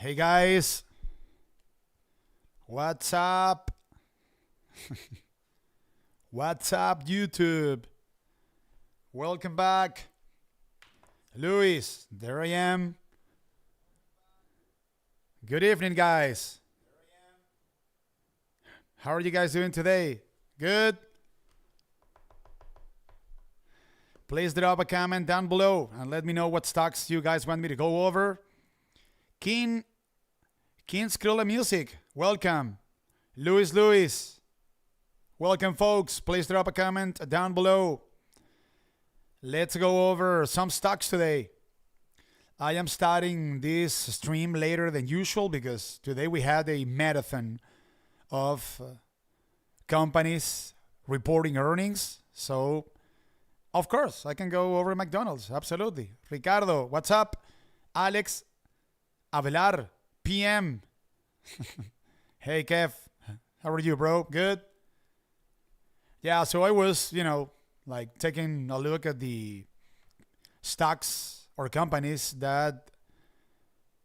Hey guys, what's up? What's up, YouTube? Welcome back. Luis, there I am. Good evening, guys. How are you guys doing today? Good? Please drop a comment down below and let me know what stocks you guys want me to go over. Keen Skrilla Music, welcome. Luis, welcome, folks. Please drop a comment down below. Let's go over some stocks today. I am starting this stream later than usual because today we had a marathon of companies reporting earnings. So, of course, I can go over McDonald's. Absolutely. Ricardo, what's up? Alex Avelar, PM. Hey, Kev. How are you, bro? Good? Yeah, so I was, like taking a look at the stocks or companies that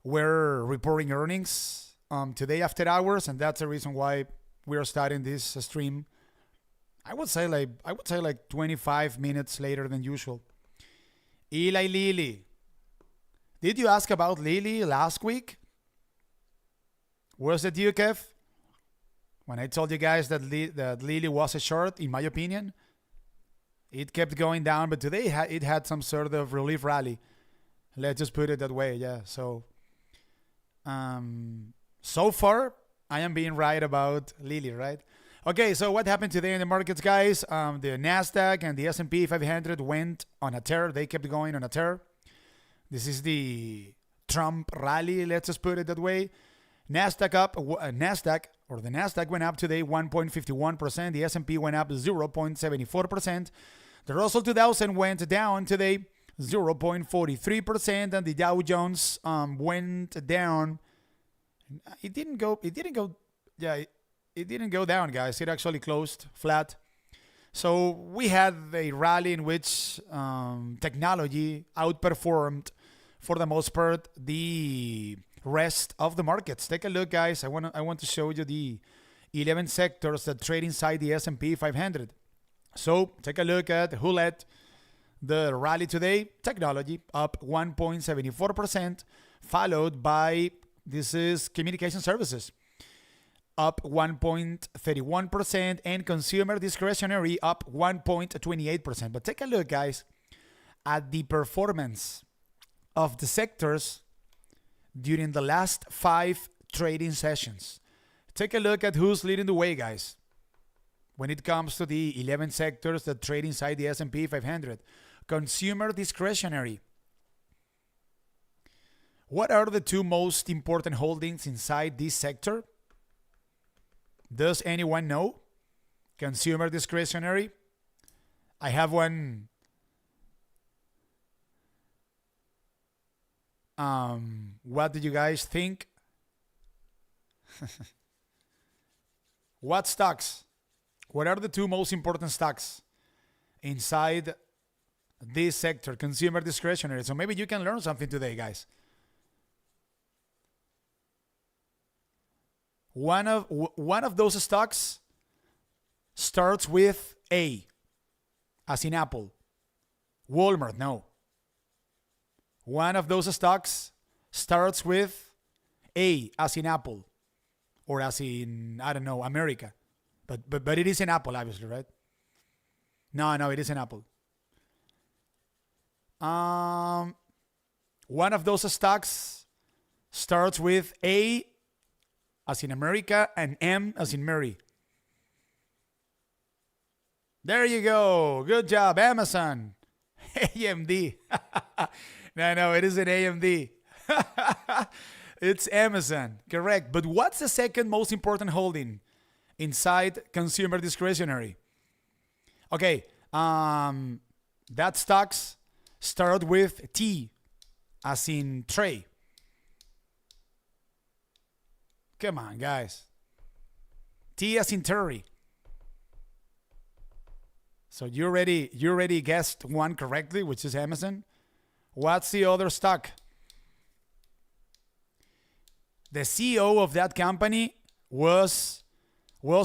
were reporting earnings today after hours, and that's the reason why we are starting this stream. I would say like 25 minutes later than usual. Eli Lilly. Did you ask about Lilly last week? Was it you, Kev? When I told you guys that Lilly was a short, in my opinion, it kept going down, but today it had some sort of relief rally. Let's just put it that way, yeah. So, so far, I am being right about Lilly, right? Okay, so what happened today in the markets, guys? The Nasdaq and the S&P 500 went on a tear. They kept going on a tear. This is the Trump rally, let's just put it that way. Nasdaq went up today 1.51%. The S&P went up 0.74%. The Russell 2000 went down today 0.43%, and the Dow Jones went down. It didn't go down, guys. It actually closed flat. So we had a rally in which technology outperformed, for the most part, the rest of the markets. Take a look, guys. I want to show you the 11 sectors that trade inside the S&P 500. So take a look at who led the rally today. Technology up 1.74%, followed by, this is communication services, up 1.31%, and consumer discretionary up 1.28%. But take a look, guys, at the performance of the sectors during the last 5 trading sessions. Take a look at who's leading the way, guys, when it comes to the 11 sectors that trade inside the S&P 500. Consumer discretionary. What are the 2 most important holdings inside this sector? Does anyone know? Consumer discretionary. I have one. What do you guys think? What stocks? What are the 2 most important stocks inside this sector, consumer discretionary? So maybe you can learn something today, guys. One of those stocks starts with A, as in Apple. Walmart, no. One of those stocks starts with A, as in Apple, or as in, I don't know, America. But it is in Apple, obviously, right? No, it is in Apple. One of those stocks starts with A, as in America, and M as in Mary. There you go. Good job, Amazon. AMD. No, it isn't AMD. It's Amazon. Correct. But what's the second most important holding inside consumer discretionary? Okay. That stocks start with T, as in tray. Come on, guys. T as in Terry. So you already guessed one correctly, which is Amazon. What's the other stock? the CEO of that company was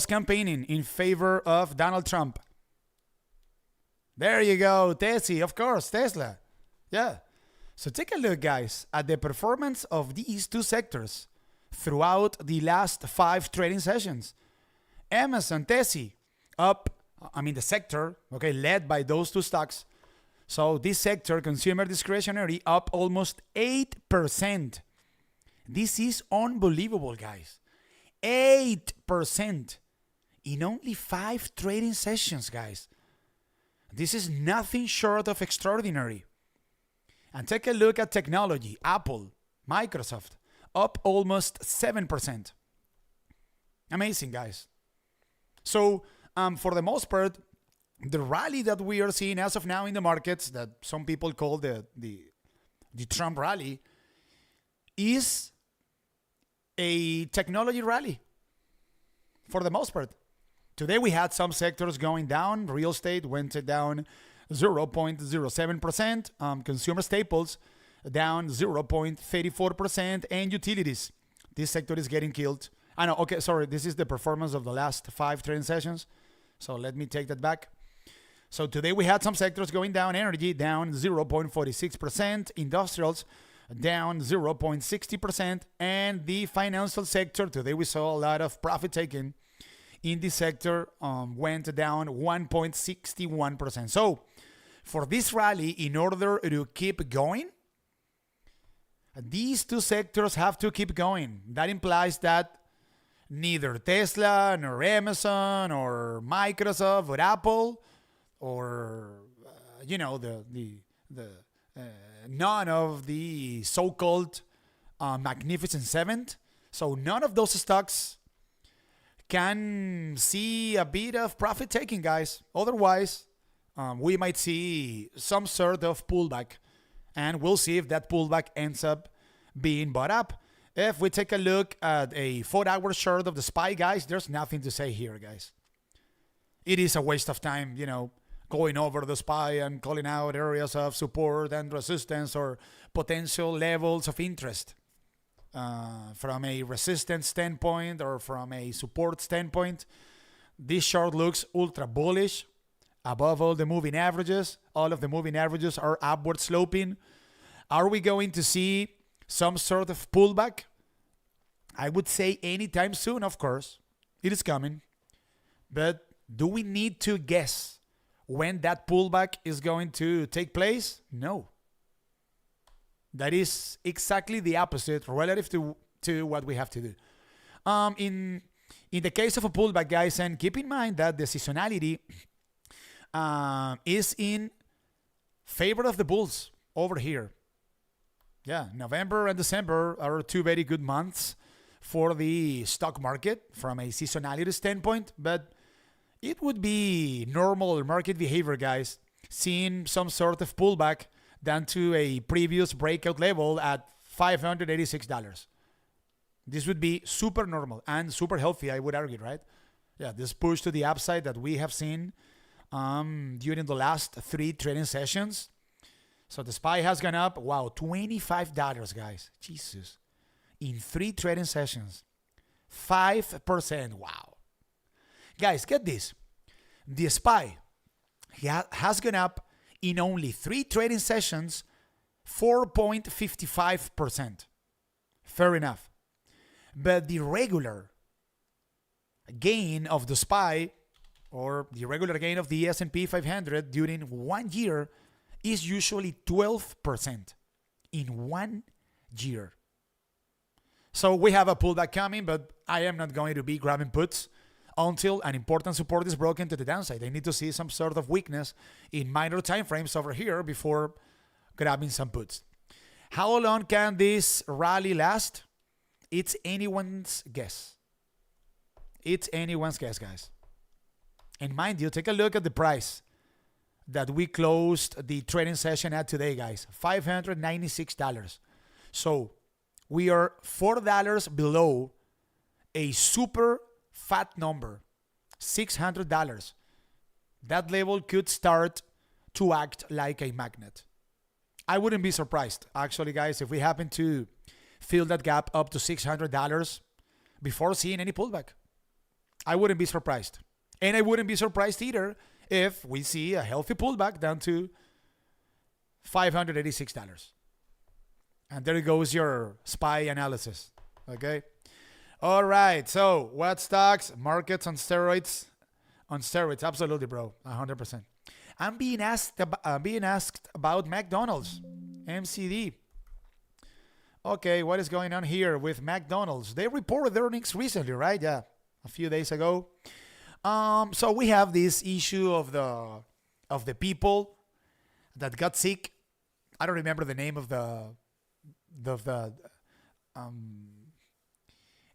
campaigning in favor of Donald Trump. There you go, Tesla, of course, Tesla. Yeah. So take a look, guys, at the performance of these two sectors throughout the last 5 trading sessions. Amazon, Tesla, up, the sector, okay, led by those two stocks. So this sector, consumer discretionary, up almost 8%. This is unbelievable, guys. 8% in only 5 trading sessions, guys. This is nothing short of extraordinary. And take a look at technology. Apple, Microsoft, up almost 7%. Amazing, guys. So, for the most part, the rally that we are seeing as of now in the markets, that some people call the Trump rally, is a technology rally, for the most part. Today we had some sectors going down. Real estate went down 0.07%. Consumer staples down 0.34%. And utilities. This sector is getting killed. I know, okay, sorry. This is the performance of the last 5 trading sessions. So let me take that back. So today we had some sectors going down. Energy down 0.46%. Industrials down 0.60%. And the financial sector, today we saw a lot of profit taking in this sector, went down 1.61%. So for this rally, in order to keep going, these two sectors have to keep going. That implies that neither Tesla, nor Amazon, or Microsoft, or Apple, or none of the so-called Magnificent Seven. So none of those stocks can see a bit of profit taking, guys. Otherwise, we might see some sort of pullback, and we'll see if that pullback ends up being bought up. If we take a look at a 4-hour chart of the SPY, guys, there's nothing to say here, guys. It is a waste of time, going over the SPY and calling out areas of support and resistance or potential levels of interest. From a resistance standpoint or from a support standpoint, this chart looks ultra bullish above all the moving averages. All of the moving averages are upward sloping. Are we going to see some sort of pullback? I would say anytime soon, of course. It is coming. But do we need to guess when that pullback is going to take place? No. That is exactly the opposite relative to what we have to do. In the case of a pullback, guys, and keep in mind that the seasonality is in favor of the bulls over here. Yeah, November and December are 2 very good months for the stock market from a seasonality standpoint, but it would be normal market behavior, guys, seeing some sort of pullback down to a previous breakout level at $586. This would be super normal and super healthy, I would argue, right? Yeah, this push to the upside that we have seen during the last 3 trading sessions. So the SPY has gone up, wow, $25, guys. Jesus. In 3 trading sessions. 5%, wow. Guys, get this. The SPY has gone up in only 3 trading sessions, 4.55%. Fair enough. But the regular gain of the SPY, or the regular gain of the S&P 500 during 1 year, is usually 12% in 1 year. So we have a pullback coming, but I am not going to be grabbing puts until an important support is broken to the downside. I need to see some sort of weakness in minor time frames over here before grabbing some puts. How long can this rally last? It's anyone's guess. It's anyone's guess, guys. And mind you, take a look at the price that we closed the trading session at today, guys. $596. So we are $4 below a super fat number, $600. That level could start to act like a magnet. I wouldn't be surprised, actually, guys, if we happen to fill that gap up to $600 before seeing any pullback. I wouldn't be surprised. And I wouldn't be surprised either if we see a healthy pullback down to $586. And there goes your SPY analysis. Okay. All right. So what stocks? Markets on steroids. On steroids. Absolutely, bro. 100%. I'm being asked about McDonald's. MCD. Okay, what is going on here with McDonald's? They reported their earnings recently, right? Yeah, a few days ago. So we have this issue of the people that got sick. I don't remember the name of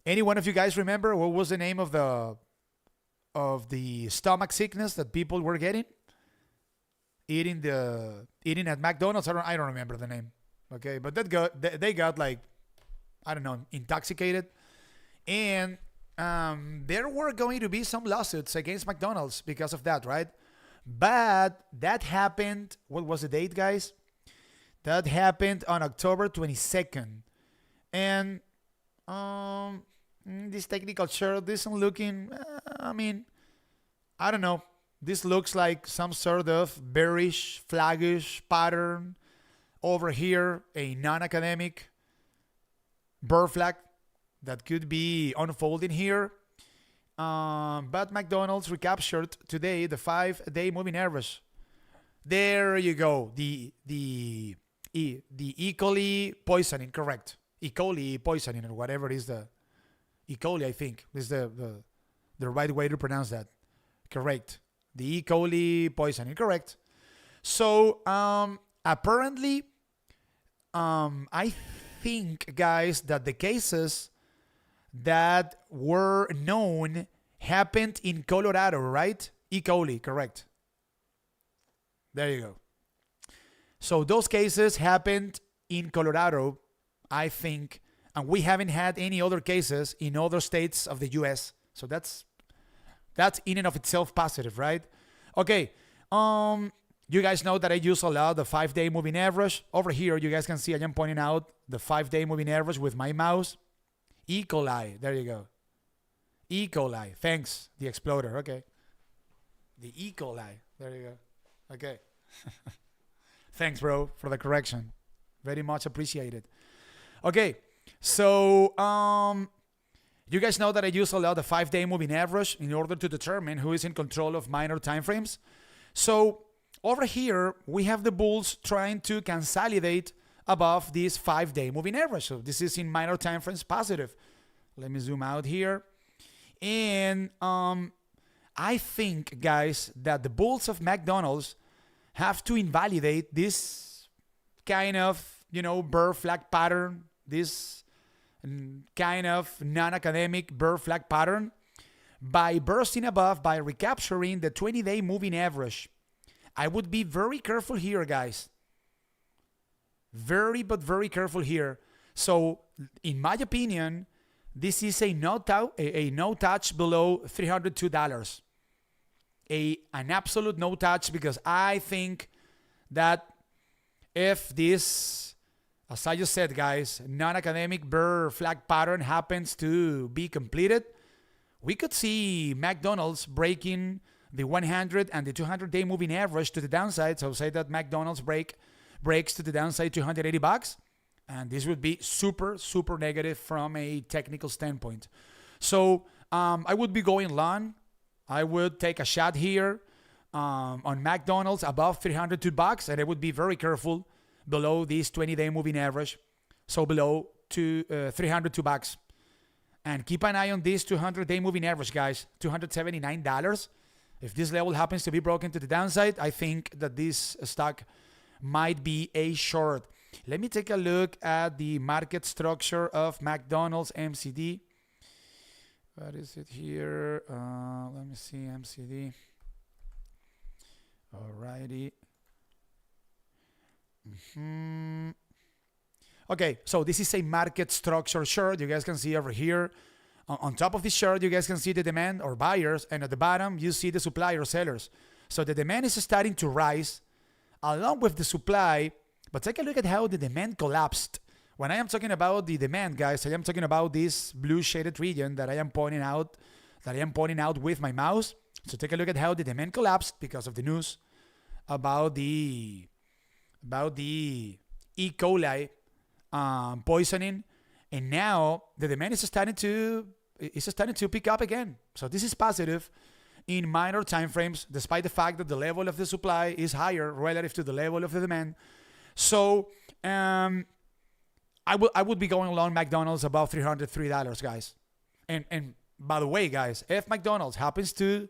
any one of you guys remember what was the name of the stomach sickness that people were getting? Eating at McDonald's. I don't remember the name. Okay, but they got like, I don't know, intoxicated, and there were going to be some lawsuits against McDonald's because of that, right? But that happened. What was the date, guys? That happened on October 22nd, and this technical chart isn't looking. I mean, I don't know. This looks like some sort of bearish, flaggish pattern. Over here, a non-academic bear flag that could be unfolding here. But McDonald's recaptured today the 5-day moving average. There you go. The E. coli poisoning, correct. E. coli poisoning or whatever it is. The E. coli, I think, is the right way to pronounce that. Correct. The E. coli poisoning, correct. So, apparently, I think, guys, that the cases that were known happened in Colorado, right? E. coli, correct. There you go. So those cases happened in Colorado, I think, and we haven't had any other cases in other states of the U.S. So that's in and of itself positive, right? Okay. You guys know that I use a lot the 5-day moving average. Over here, you guys can see I am pointing out the 5-day moving average with my mouse. E. coli. There you go. E. coli. Thanks, the exploder. Okay. The E. coli. There you go. Okay. Thanks, bro, for the correction. Very much appreciated. Okay. So, you guys know that I use a lot the 5-day moving average in order to determine who is in control of minor time frames. So, over here, we have the bulls trying to consolidate above this 5-day moving average. So this is in minor time frames positive. Let me zoom out here. And I think, guys, that the bulls of McDonald's have to invalidate this kind of, bear flag pattern, this kind of non-academic bear flag pattern by bursting above, by recapturing the 20-day moving average. I would be very careful here, guys. Very careful here. So, in my opinion, this is a no touch below $302. An absolute no touch, because I think that if this, as I just said, guys, non-academic bear flag pattern happens to be completed, we could see McDonald's breaking the 100 and the 200-day moving average to the downside. So say that McDonald's breaks to the downside $280, and this would be super negative from a technical standpoint. So I would be going long. I would take a shot here on McDonald's above $302, and I would be very careful below this 20-day moving average, so below $302. And keep an eye on this 200-day moving average, guys, $279. If this level happens to be broken to the downside, I think that this stock might be a short. Let me take a look at the market structure of McDonald's MCD. What is it here? Let me see, MCD. Alrighty. Okay, so this is a market structure chart. You guys can see over here. On top of this chart, you guys can see the demand or buyers, and at the bottom, you see the supply or sellers. So the demand is starting to rise along with the supply, but take a look at how the demand collapsed When I am talking about the demand, guys, I am talking about this blue shaded region that I am pointing out with my mouse. So take a look at how the demand collapsed because of the news about the E. coli poisoning, and now the demand is starting to pick up again. So this is positive in minor time frames, despite the fact that the level of the supply is higher relative to the level of the demand. So I would be going along McDonald's above $303, guys. And by the way, guys, if McDonald's happens to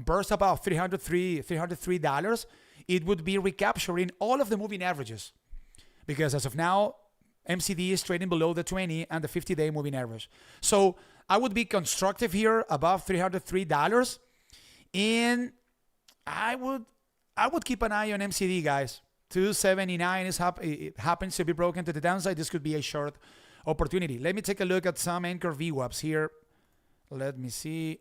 burst above $303, it would be recapturing all of the moving averages, because as of now, MCD is trading below the 20 and the 50-day moving average. So I would be constructive here above $303, and I would keep an eye on MCD, guys. 279 it happens to be broken to the downside. This could be a short opportunity. Let me take a look at some anchor VWAPs here. Let me see.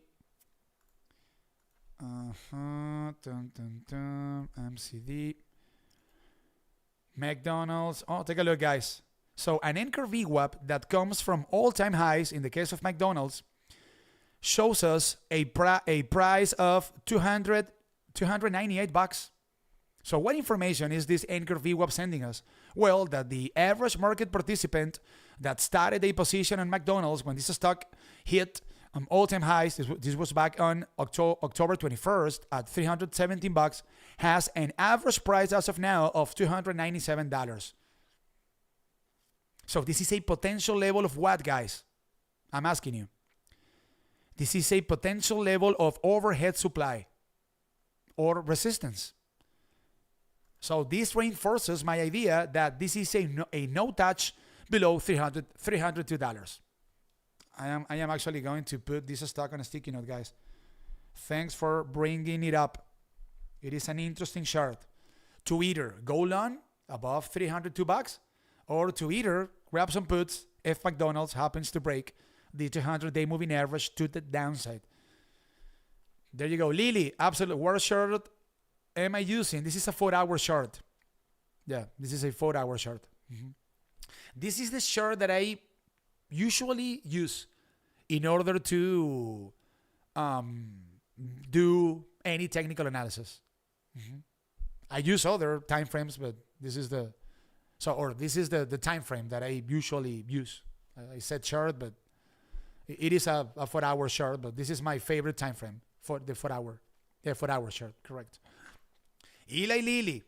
MCD. McDonald's. Oh, take a look, guys. So an anchor VWAP that comes from all-time highs in the case of McDonald's shows us a price of $298. So what information is this anchor VWAP sending us? Well, that the average market participant that started a position on McDonald's when this stock hit all-time highs, this was back on October 21st at $317, has an average price as of now of $297. So this is a potential level of what, guys? I'm asking you. This is a potential level of overhead supply or resistance. So this reinforces my idea that this is a no touch below $302. I am actually going to put this stock on a sticky note, guys. Thanks for bringing it up. It is an interesting chart. To either go long above $302, or to either grab some puts if McDonald's happens to break the 200-day moving average to the downside. There you go. Lily, absolute worst chart am I using? This is a 4-hour chart. Yeah, this is a 4-hour chart. This is the chart that I usually use in order to do any technical analysis. I use other time frames, but this is the time frame that I usually use. I said chart, but it is a 4-hour chart, but this is my favorite time frame for the 4-hour chart, correct. Eli Lily.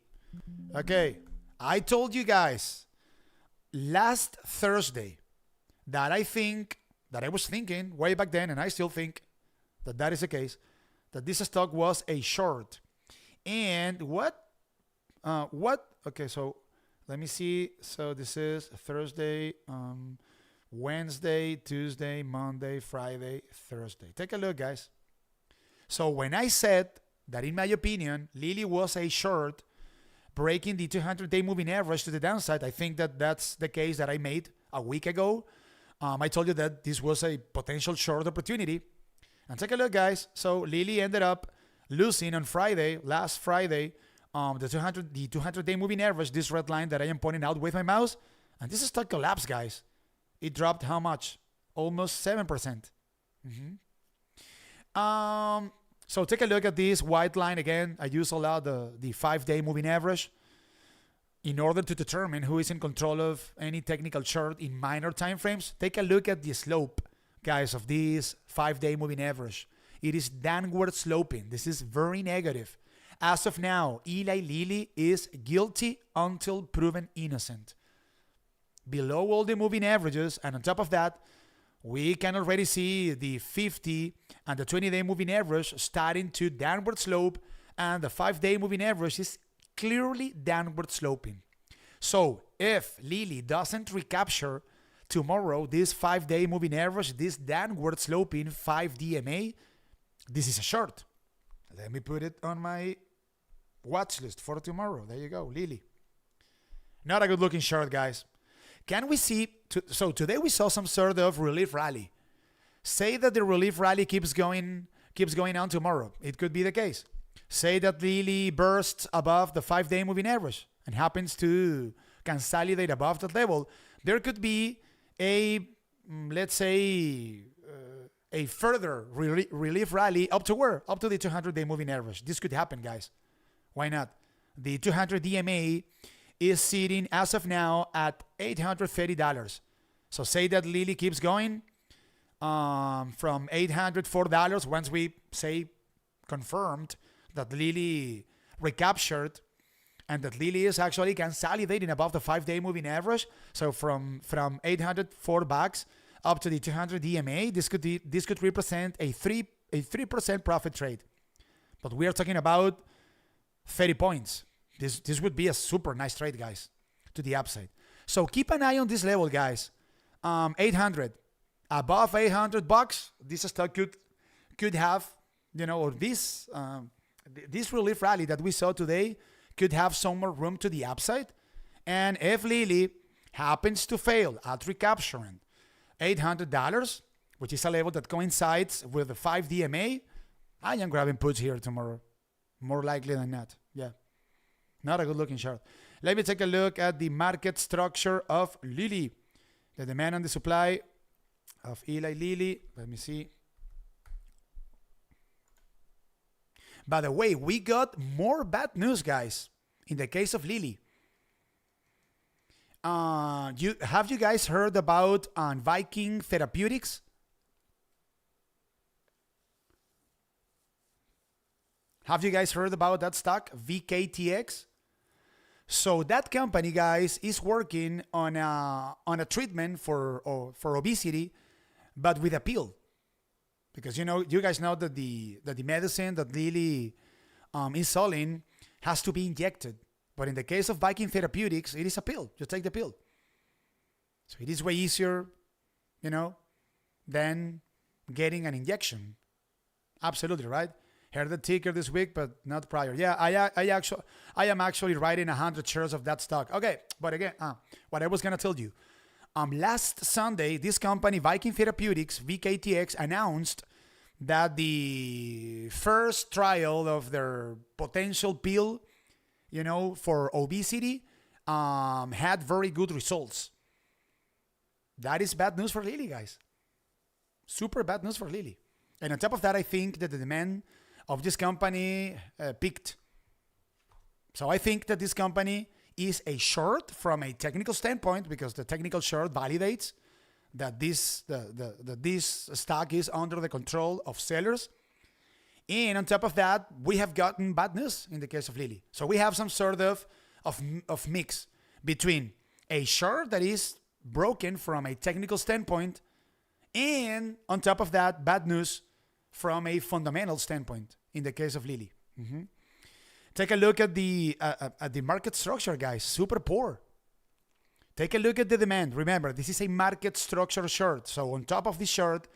Okay, I told you guys last Thursday that I was thinking way back then, and I still think that is the case, that this stock was a short. And okay, so let me see. So this is Thursday, Wednesday, Tuesday, Monday, Friday, Thursday. Take a look, guys. So when I said that, in my opinion, Lily was a short, breaking the 200-day moving average to the downside, I think that that's the case that I made a week ago. I told you that this was a potential short opportunity. And take a look, guys. So Lily ended up losing on Friday, last Friday, the 200-day moving average, this red line that I am pointing out with my mouse. And this stock collapsed, guys. It dropped how much? Almost 7%. So take a look at this white line again. I use a lot the 5-day moving average in order to determine who is in control of any technical chart in minor time frames. Take a look at the slope, guys, of this 5-day moving average. It is downward sloping. This is very negative. As of now, Eli Lilly is guilty until proven innocent. Below all the moving averages, and on top of that, we can already see the 50 and the 20-day moving average starting to downward slope, and the 5-day moving average is clearly downward sloping. So if Lily doesn't recapture tomorrow this 5-day moving average, this downward sloping 5 DMA, this is a short. Let me put it on my watch list for tomorrow. There you go, Lily. Not a good looking short, guys. Can we see, so today we saw some sort of relief rally. Say that the relief rally keeps going on tomorrow. It could be the case. Say that Lily bursts above the 5-day moving average and happens to consolidate above that level, there could be a, let's say, a further relief rally up to where? Up to the 200-day moving average. This could happen, guys. Why not? The 200 DMA is sitting as of now at $830. So say that Lily keeps going from $804 once we say confirmed that Lily recaptured and that Lily is actually consolidating above the 5-day moving average. So from $804 up to the 200 DMA, this could represent a 3% profit trade. But we are talking about 30 points. This would be a super nice trade, guys, to the upside. So keep an eye on this level, guys. 800, above $800, this stock could have, or this relief rally that we saw today could have some more room to the upside. And if Lily happens to fail at recapturing $800, which is a level that coincides with the 5 DMA, I am grabbing puts here tomorrow. More likely than not. Yeah. Not a good looking chart. Let me take a look at the market structure of Lily. The demand and the supply of Eli Lilly. Let me see. By the way, we got more bad news, guys, in the case of Lilly. Have you guys heard about Viking Therapeutics? Have you guys heard about that stock, VKTX? So that company, guys, is working on a treatment for obesity, but with a pill. Because you guys know that the medicine that Lilly is selling has to be injected. But in the case of Viking Therapeutics, it is a pill. You take the pill. So it is way easier, than getting an injection. Absolutely, right? Heard the ticker this week, but not prior. Yeah, I am actually writing 100 shares of that stock. Okay, but again, what I was gonna tell you, last Sunday, this company, Viking Therapeutics, VKTX, announced that the first trial of their potential pill, for obesity, had very good results. That is bad news for Lilly, guys. Super bad news for Lilly. And on top of that, I think that the demand of this company peaked. So I think that this company is a short from a technical standpoint, because the technical short validates that this stock is under the control of sellers. And on top of that, we have gotten bad news in the case of Lilly. So we have some sort of mix between a short that is broken from a technical standpoint, and on top of that, bad news from a fundamental standpoint in the case of Lilly. Take a look at the market structure, guys. Super poor. Take a look at the demand. Remember, this is a market structure short. So on top of the short,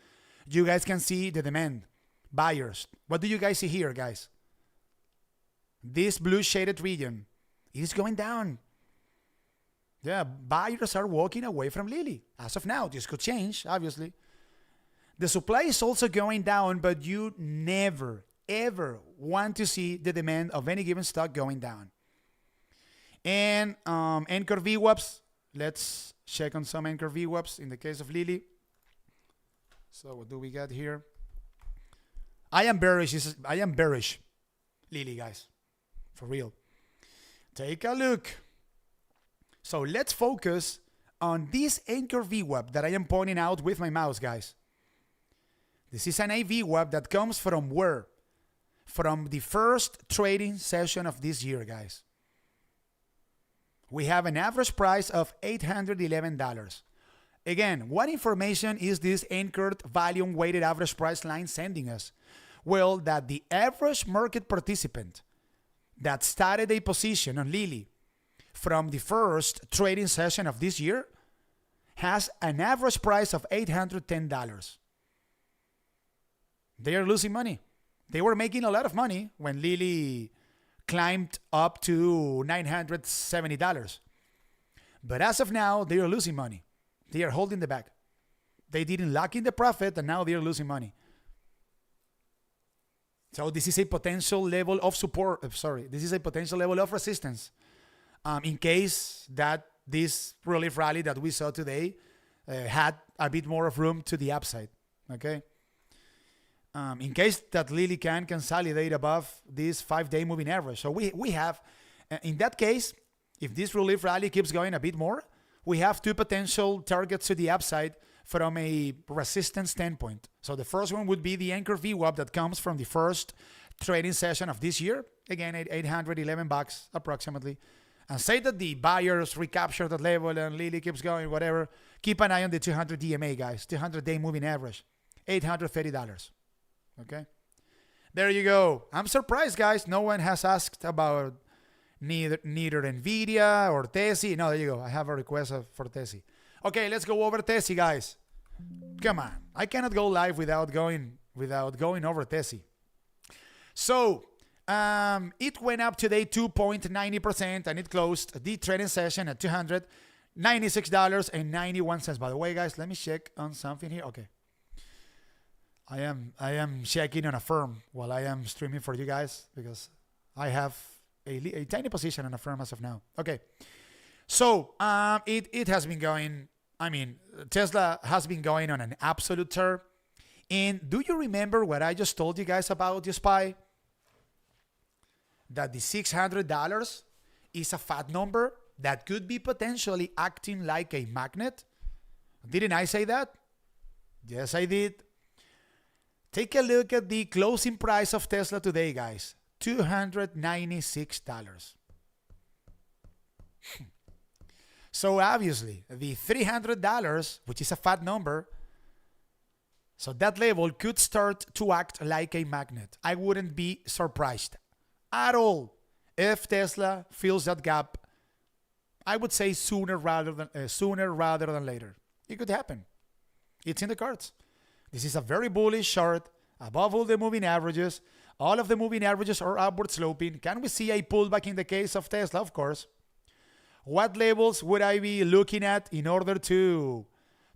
you guys can see the demand. Buyers. What do you guys see here, guys? This blue shaded region is going down. Yeah, buyers are walking away from Lilly. As of now, this could change, obviously. The supply is also going down, but you never, ever want to see the demand of any given stock going down. And anchor VWAPs. Let's check on some anchor VWAPs in the case of Lilly. So what do we got here? I am bearish. Lilly, guys. For real. Take a look. So let's focus on this anchor VWAP that I am pointing out with my mouse, guys. This is an AVWAP that comes from where? From the first trading session of this year, guys. We have an average price of $811. Again, what information is this anchored volume weighted average price line sending us? Well, that the average market participant that started a position on Lilly from the first trading session of this year has an average price of $810. They are losing money. They were making a lot of money when Lilly climbed up to $970. But as of now, they are losing money. They are holding the bag. They didn't lock in the profit, and now they are losing money. So this is a potential level of support. This is a potential level of resistance in case that this relief rally that we saw today had a bit more of room to the upside. Okay. In case that Lily can consolidate above this 5-day moving average. So we have, in that case, if this relief rally keeps going a bit more, we have two potential targets to the upside from a resistance standpoint. So the first one would be the anchor VWAP that comes from the first trading session of this year. Again, at $811 approximately. And say that the buyers recapture that level and Lily keeps going, whatever. Keep an eye on the 200 DMA, guys. 200-day moving average. $830. Okay? There you go. I'm surprised, guys. No one has asked about neither Nvda or Tesi. No, there you go. I have a request for Tesi. Okay, let's go over Tesi, guys. Come on. I cannot go live without going over Tesi. So, it went up today 2.90% and it closed the trading session at $296.91. By the way, guys, let me check on something here. Okay. I am checking on a firm while I am streaming for you guys because I have a tiny position on a firm as of now. Okay. So, it has been going, Tesla has been going on an absolute tear. And do you remember what I just told you guys about the SPY? That the $600 is a fat number that could be potentially acting like a magnet. Didn't I say that? Yes, I did. Take a look at the closing price of Tesla today, guys. $296. So obviously, the $300, which is a fat number, so that level could start to act like a magnet. I wouldn't be surprised at all if Tesla fills that gap. I would say sooner rather than later. It could happen. It's in the cards. This is a very bullish chart above all the moving averages. All of the moving averages are upward sloping. Can we see a pullback in the case of Tesla? Of course. What levels would I be looking at in order to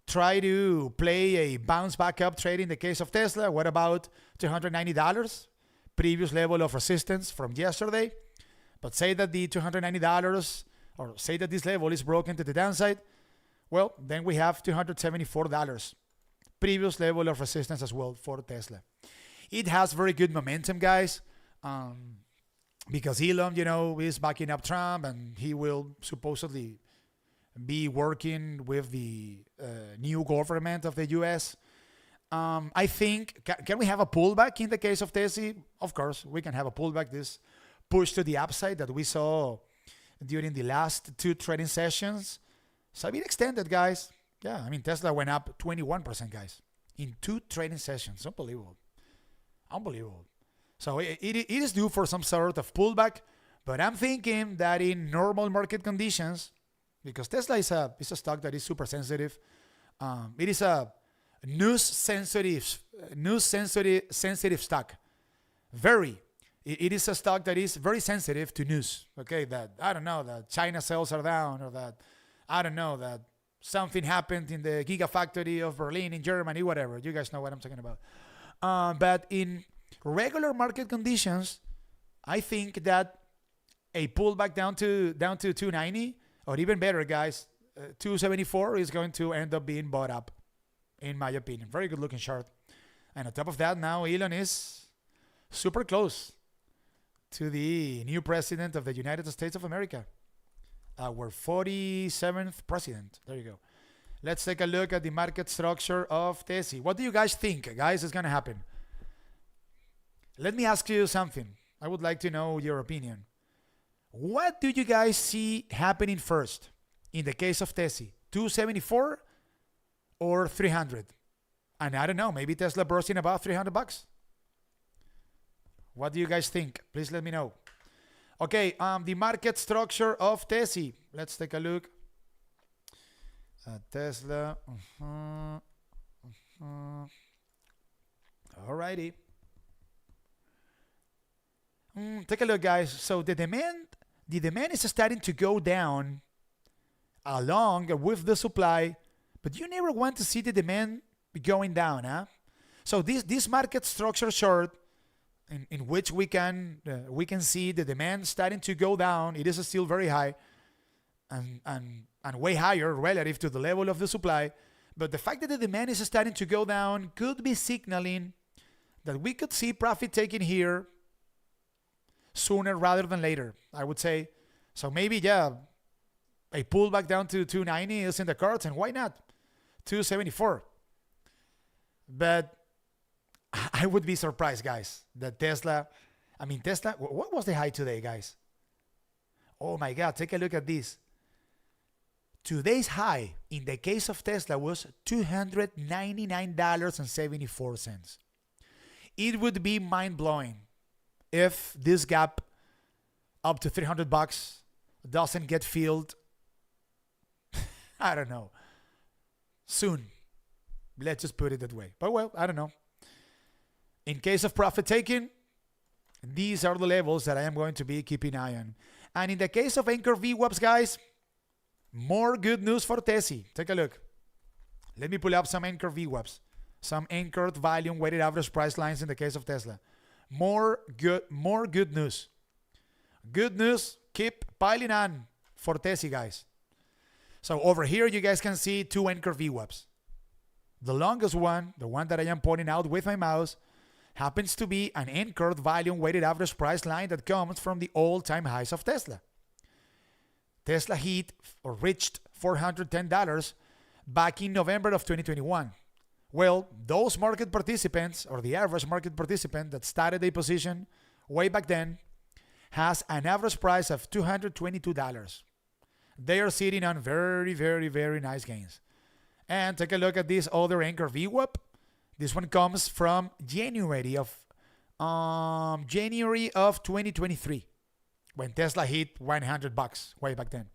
try to play a bounce back up trade in the case of Tesla? What about $290? Previous level of resistance from yesterday. But say that the $290, or say that this level is broken to the downside, well, then we have $274. Previous level of resistance as well for Tesla. It has very good momentum, guys, because Elon, is backing up Trump, and he will supposedly be working with the new government of the U.S. I think, can we have a pullback in the case of Tesla? Of course, we can have a pullback. This push to the upside that we saw during the last two trading sessions. So a bit extended, guys. Yeah, Tesla went up 21%, guys, in two trading sessions. Unbelievable. So it is due for some sort of pullback, but I'm thinking that in normal market conditions, because Tesla is a stock that is super sensitive, it is a news sensitive stock. It is a stock that is very sensitive to news. Okay, that that China sales are down, or that that something happened in the Gigafactory of Berlin in Germany, whatever. You guys know what I'm talking about. But in regular market conditions, I think that a pullback down to 290, or even better, guys, 274 is going to end up being bought up, in my opinion. Very good looking chart. And on top of that, now Elon is super close to the new president of the United States of America. Our 47th president. There you go. Let's take a look at the market structure of Tesla. What do you guys think, guys, is going to happen? Let me ask you something. I would like to know your opinion. What do you guys see happening first in the case of Tesla? 274 or 300? And I don't know, maybe Tesla bursting about $300. What do you guys think? Please let me know. Okay, the market structure of Tesla. Let's take a look at Tesla. Alrighty. Take a look, guys. So the demand is starting to go down along with the supply, but you never want to see the demand going down, huh? So this market structure chart, in which we can see the demand starting to go down. It is still very high, and and way higher relative to the level of the supply. But the fact that the demand is starting to go down could be signaling that we could see profit taking here sooner rather than later, I would say. So maybe, yeah, a pullback down to 290 is in the cards, and why not 274? But I would be surprised, guys, that Tesla, what was the high today, guys? Oh my God, take a look at this. Today's high in the case of Tesla was $299.74. It would be mind-blowing if this gap up to $300 doesn't get filled, I don't know, soon. Let's just put it that way. But well, I don't know. In case of profit taking, these are the levels that I am going to be keeping an eye on. And in the case of anchor VWAPs, guys, more good news for Tessie. Take a look. Let me pull up some anchor VWAPs. Some anchored volume weighted average price lines in the case of Tesla. More good news. Good news, keep piling on for Tessie, guys. So over here, you guys can see two anchor VWAPs. The longest one, the one that I am pointing out with my mouse, happens to be an anchored volume weighted average price line that comes from the all-time highs of Tesla. Tesla hit or reached $410 back in November of 2021. Well, those market participants, or the average market participant that started a position way back then, has an average price of $222. They are sitting on very, very, very nice gains. And take a look at this other anchor VWAP. This one comes from January of 2023, when Tesla hit $100 way back then.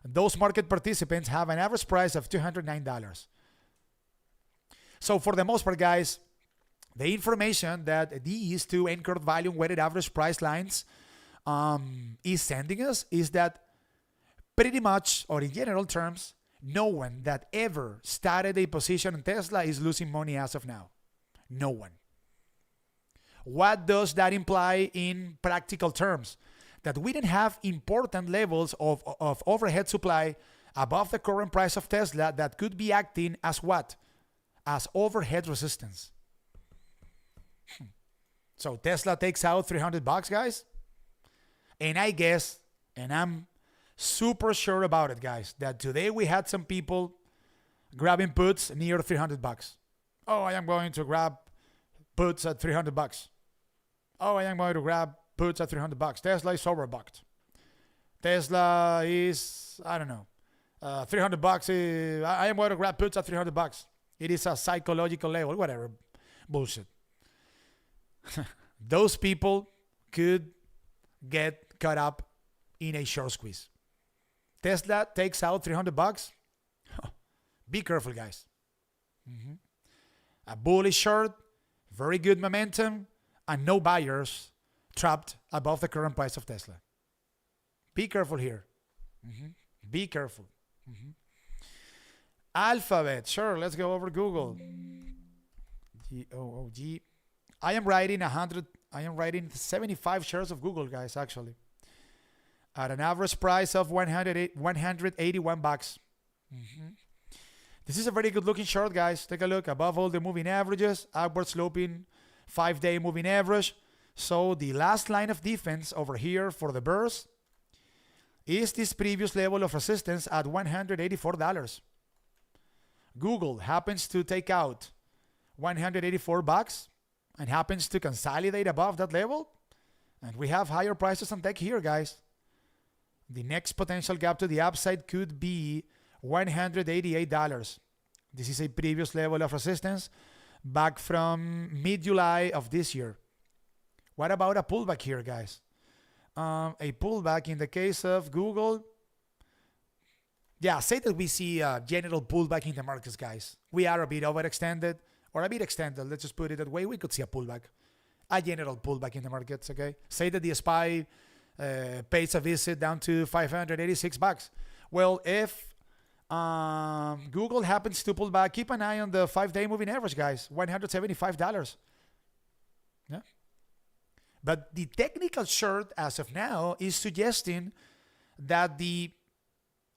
Those market participants have an average price of $209. So for the most part, guys, the information that these two anchored volume weighted average price lines is sending us is that pretty much, or in general terms, no one that ever started a position in Tesla is losing money as of now. No one. What does that imply in practical terms? That we didn't have important levels of overhead supply above the current price of Tesla that could be acting as what? As overhead resistance. So Tesla takes out $300, guys. And I guess, and I'm super sure about it, guys, that today we had some people grabbing puts near $300. Oh, I am going to grab puts at $300. Oh, I am going to grab puts at $300. Tesla is overbooked. Tesla is, I don't know, $300. I am going to grab puts at $300. It is a psychological level, whatever. Bullshit. Those people could get caught up in a short squeeze. Tesla takes out $300. Be careful, guys. A bullish short, very good momentum, and no buyers trapped above the current price of Tesla. Be careful here. Be careful. Alphabet, sure, let's go over Google. G-O-O-G. I am writing 75 shares of Google, guys, actually. At an average price of $181. This is a very good looking short, guys. Take a look above all the moving averages, upward sloping 5-day moving average. So the last line of defense over here for the burst is this previous level of resistance at $184. Google happens to take out $184 and happens to consolidate above that level. And we have higher prices on tech here, guys. The next potential gap to the upside could be $188. This is a previous level of resistance back from mid-July of this year. What about a pullback here, guys? A pullback in the case of Google. Yeah, say that we see a general pullback in the markets, guys. We are a bit overextended, or a bit extended. Let's just put it that way. We could see a pullback. A general pullback in the markets, okay? Say that the SPY pays a visit down to $586. Well, if Google happens to pull back, keep an eye on the 5-day moving average, guys. $175. Yeah. But the technical chart as of now is suggesting that the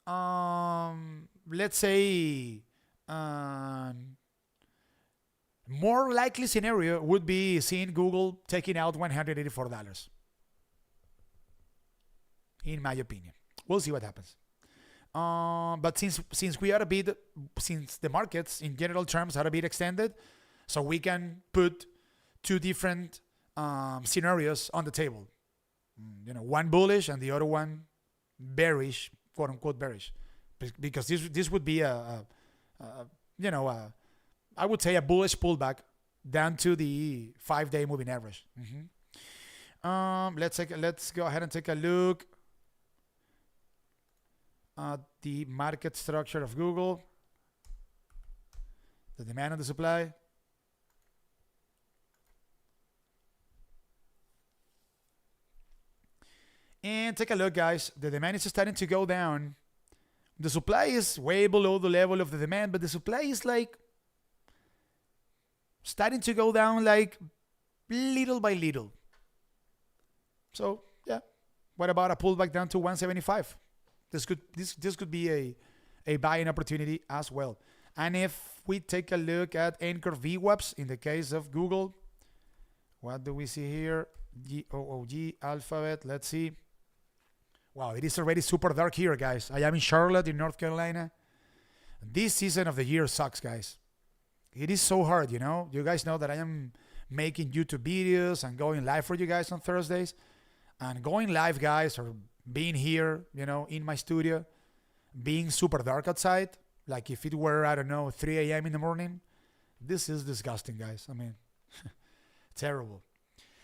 let's say, more likely scenario would be seeing Google taking out $184, in my opinion. We'll see what happens. But since we are a bit, since the markets in general terms are a bit extended, so we can put two different scenarios on the table. One bullish and the other one bearish, quote unquote bearish, because this would be I would say a bullish pullback down to the 5-day moving average. Let's go ahead and take a look at the market structure of Google, the demand and the supply. And take a look, guys. The demand is starting to go down. The supply is way below the level of the demand, but the supply is like starting to go down like little by little. So yeah, what about a pullback down to 175? This could be a buying opportunity as well. And if we take a look at anchor VWAPs in the case of Google, what do we see here? GOOG alphabet. Let's see. Wow, it is already super dark here, guys. I am in Charlotte, in North Carolina. This season of the year sucks, guys. It is so hard, You guys know that I am making YouTube videos and going live for you guys on Thursdays. And going live, guys, or being here, in my studio, being super dark outside, like if it were, I don't know, 3 a.m. in the morning, this is disgusting, guys. I mean, terrible.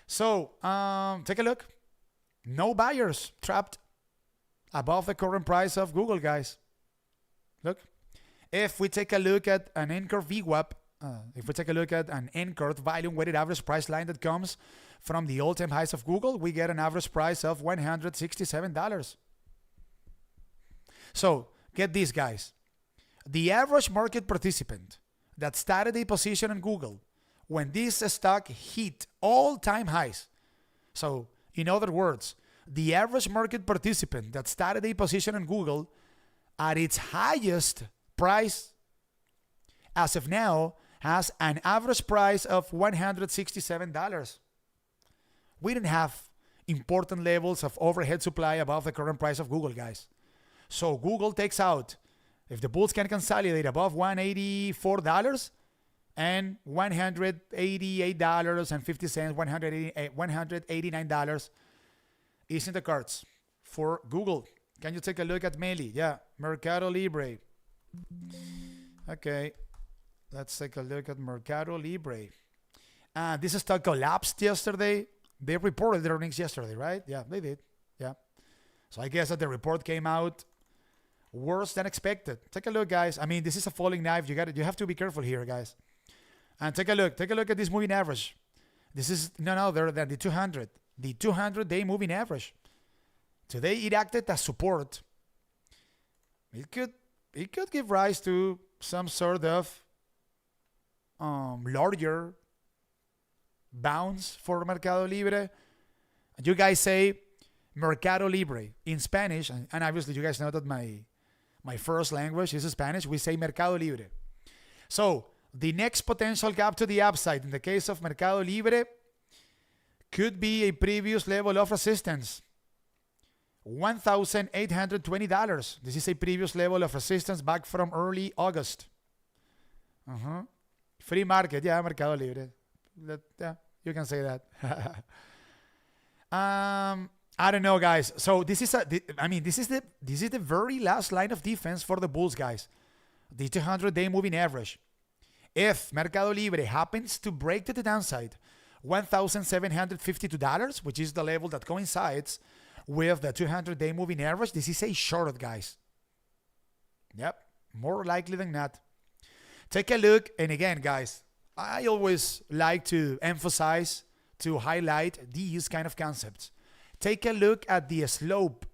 So, take a look. No buyers trapped above the current price of Google, guys. Look. If we take a look at an anchor VWAP, if we take a look at an anchored volume weighted average price line that comes from the all-time highs of Google, we get an average price of $167. So, get this, guys. The average market participant that started a position on Google when this stock hit all-time highs. So, in other words, the average market participant that started a position on Google at its highest price as of now has an average price of $167. We didn't have important levels of overhead supply above the current price of Google, guys. So Google takes out, if the bulls can consolidate above $184 and $188.50, $189 is in the cards for Google. Can you take a look at Meli? Yeah, Mercado Libre. Okay, let's take a look at Mercado Libre. This stock collapsed yesterday. They reported their earnings yesterday, right? Yeah, they did. Yeah. So I guess that the report came out worse than expected. Take a look, guys. I mean, this is a falling knife. You have to be careful here, guys. And take a look. Take a look at this moving average. This is none other than the 200. The 200-day moving average. Today it acted as support. It could give rise to some sort of larger bounce for Mercado Libre. You guys say Mercado Libre in Spanish, and obviously you guys know that my first language is Spanish. We say Mercado Libre. So the next potential gap to the upside in the case of Mercado Libre could be a previous level of resistance, $1,820. This is a previous level of resistance back from early August. Free market, yeah, Mercado Libre. Yeah, you can say that. I don't know, guys. So this is the very last line of defense for the bulls, guys. The 200-day moving average. If Mercado Libre happens to break to the downside, $1,752, which is the level that coincides with the 200-day moving average, this is a short, guys. Yep, more likely than not. Take a look, and again, guys, I always like to emphasize, to highlight these kind of concepts. Take a look at the slope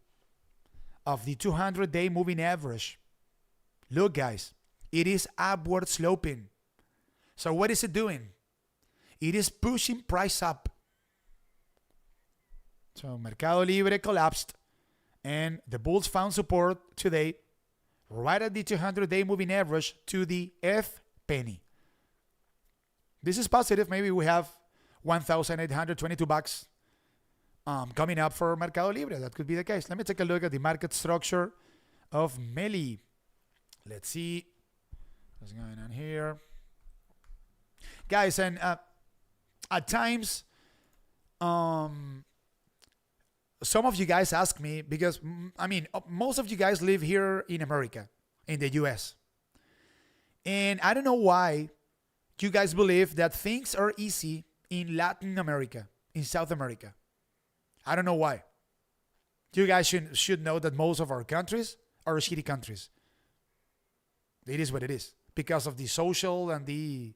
of the 200-day moving average. Look, guys, it is upward sloping. So what is it doing? It is pushing price up. So Mercado Libre collapsed and the bulls found support today right at the 200-day moving average to the F penny. This is positive. Maybe we have $1,822 coming up for Mercado Libre. That could be the case. Let me take a look at the market structure of Meli. Let's see what's going on here. Guys, and at times, some of you guys ask me, because, I mean, most of you guys live here in America, in the US. And I don't know why you guys believe that things are easy in Latin America, in South America. I don't know why. You guys should know that most of our countries are shitty countries. It is what it is, because of the social and the,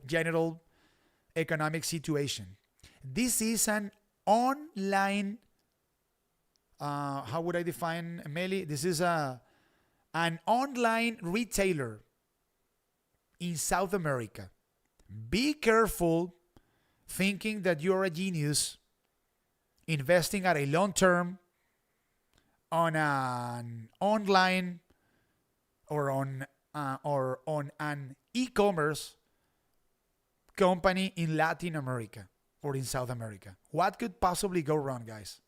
general economic situation. This is an online, how would I define Meli? This is an online retailer in South America. Be careful thinking that you're a genius investing at a long term on an online or on an e-commerce company in Latin America or in South America. What could possibly go wrong, guys?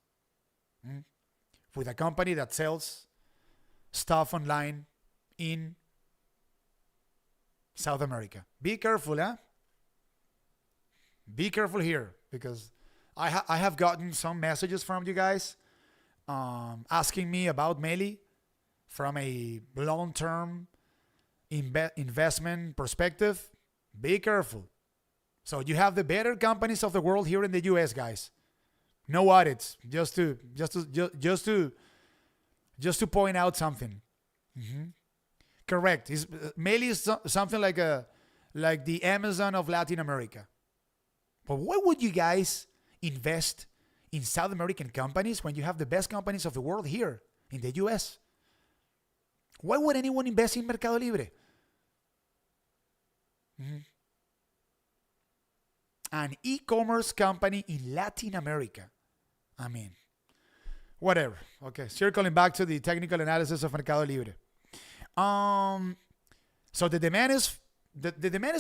With a company that sells stuff online in South America. Be careful, huh? Be careful here, because I have gotten some messages from you guys asking me about Meli from a long-term investment perspective. Be careful. So you have the better companies of the world here in the US, guys. No audits, just to point out something. Correct. Meli is something like the Amazon of Latin America. But why would you guys invest in South American companies when you have the best companies of the world here in the US? Why would anyone invest in Mercado Libre? An e-commerce company in Latin America. I mean, whatever. Okay, circling back to the technical analysis of Mercado Libre. So the demand is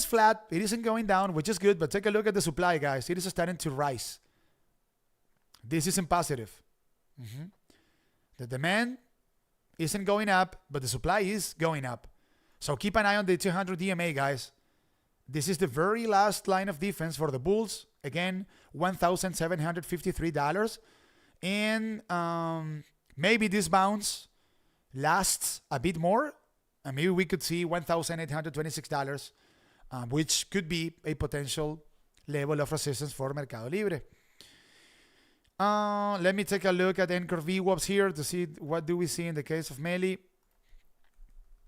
flat. It isn't going down, which is good. But take a look at the supply, guys. It is starting to rise. This isn't positive. The demand isn't going up, but the supply is going up. So keep an eye on the 200 DMA, guys. This is the very last line of defense for the bulls. Again, $1,753. And maybe this bounce lasts a bit more. And maybe we could see $1,826, which could be a potential level of resistance for Mercado Libre. Let me take a look at Anchor VWAPs here to see what do we see in the case of Meli.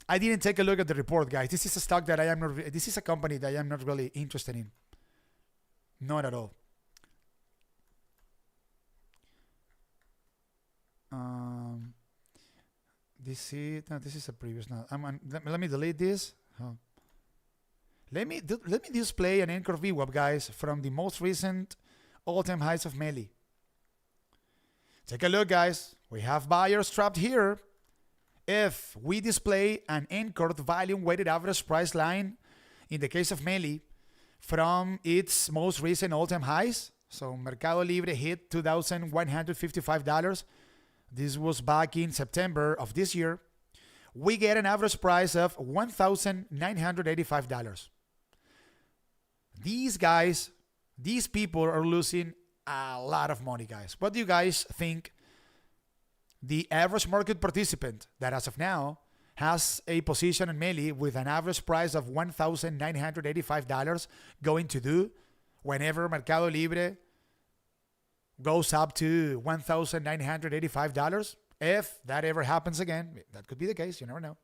I didn't take a look at the report, guys. This is a stock that this is a company that I am not really interested in. Not at all. This is a previous. No, let me delete this. Let me display an Anchor VWAP, guys, from the most recent all-time highs of Meli. Take a look, guys. We have buyers trapped here. If we display an anchored volume weighted average price line, in the case of Meli, from its most recent all-time highs, so Mercado Libre hit $2,155. This was back in September of this year. We get an average price of $1,985. These people are losing a lot of money, guys. What do you guys think the average market participant that as of now has a position in Meli with an average price of $1,985 going to do whenever Mercado Libre goes up to $1,985? If that ever happens again, that could be the case, you never know.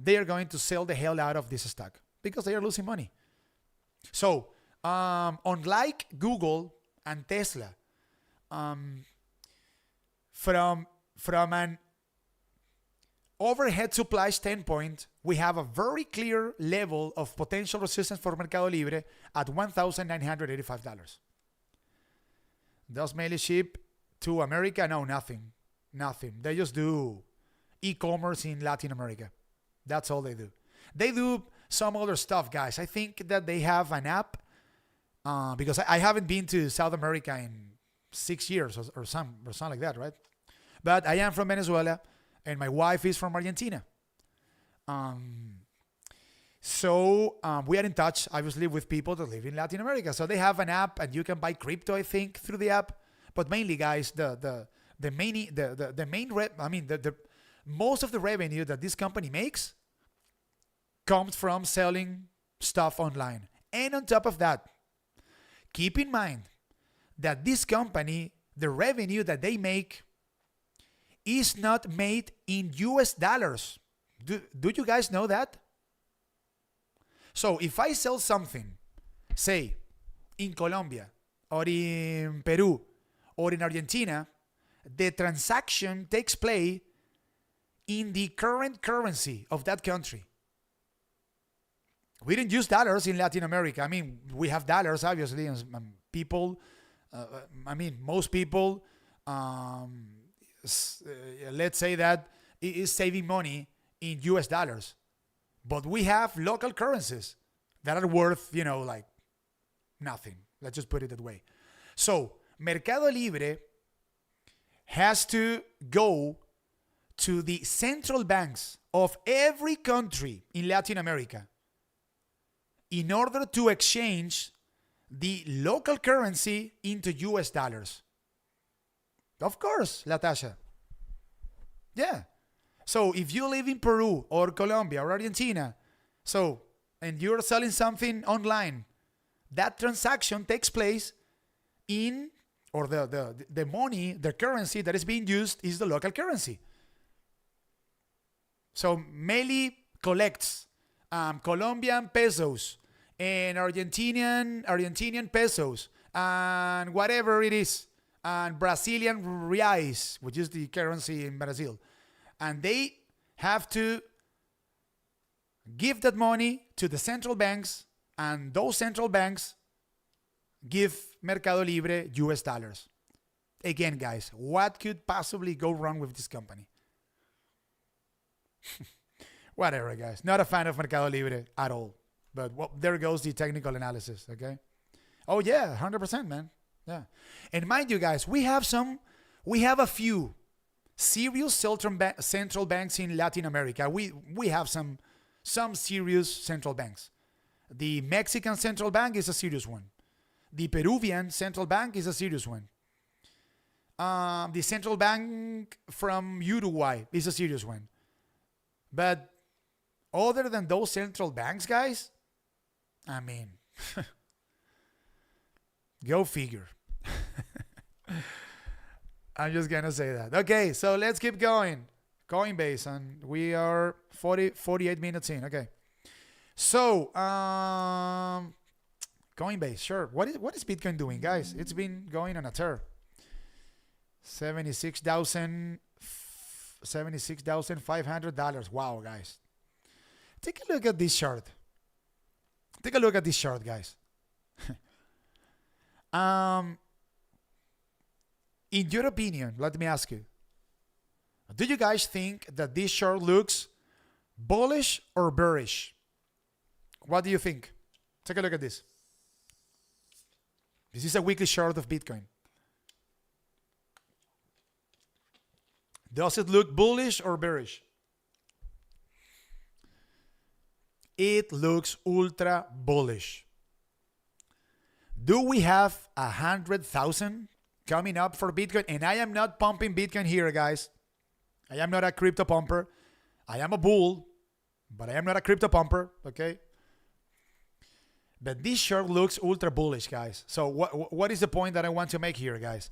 They are going to sell the hell out of this stock because they are losing money. So, unlike Google and Tesla, from an overhead supply standpoint, we have a very clear level of potential resistance for Mercado Libre at $1,985. Does Meli ship to America? No, nothing. They just do e-commerce in Latin America. That's all they do. They do some other stuff, guys. I think that they have an app because I haven't been to South America in 6 years or something like that, right? But I am from Venezuela, and my wife is from Argentina. So we are in touch, obviously, with people that live in Latin America. So they have an app, and you can buy crypto, I think, through the app. But mainly, guys, most of the revenue that this company makes comes from selling stuff online. And on top of that, keep in mind that this company, the revenue that they make is not made in US dollars. Do you guys know that? So if I sell something, say, in Colombia, or in Peru, or in Argentina, the transaction takes place in the current currency of that country. We didn't use dollars in Latin America. I mean, we have dollars, obviously, and people, most people, let's say that is saving money in US dollars. But we have local currencies that are worth, like nothing. Let's just put it that way. So, Mercado Libre has to go to the central banks of every country in Latin America in order to exchange the local currency into US dollars. Of course, Latasha. Yeah. So if you live in Peru or Colombia or Argentina, and you're selling something online, that transaction takes place or the money, the currency that is being used is the local currency. So Meli collects Colombian pesos and Argentinian pesos and whatever it is, and Brazilian reais, which is the currency in Brazil. And they have to give that money to the central banks, and those central banks give Mercado Libre US dollars. Again, guys, what could possibly go wrong with this company? Whatever, guys. Not a fan of Mercado Libre at all. But there goes the technical analysis, okay? Oh, yeah, 100%, man. Yeah. And mind you, guys, we have a few serious central banks in Latin America. We have some serious central banks. The Mexican central bank is a serious one. The Peruvian central bank is a serious one. The central bank from Uruguay is a serious one. But other than those central banks, guys, I mean, go figure. I'm just going to say that. Okay, so let's keep going. Coinbase, and we are 48 minutes in. Okay. So, Coinbase, sure. What is Bitcoin doing, guys? It's been going on a tear. $76,500. Wow, guys. Take a look at this chart. Guys. In your opinion, let me ask you, do you guys think that this chart looks bullish or bearish? What do you think? Take a look at this. This is a weekly chart of Bitcoin. Does it look bullish or bearish? It looks ultra bullish. Do we have 100,000 coming up for Bitcoin? And I am not pumping Bitcoin here, guys. I am not a crypto pumper. I am a bull, but I am not a crypto pumper, okay? But this chart looks ultra bullish, guys. So what is the point that I want to make here, guys?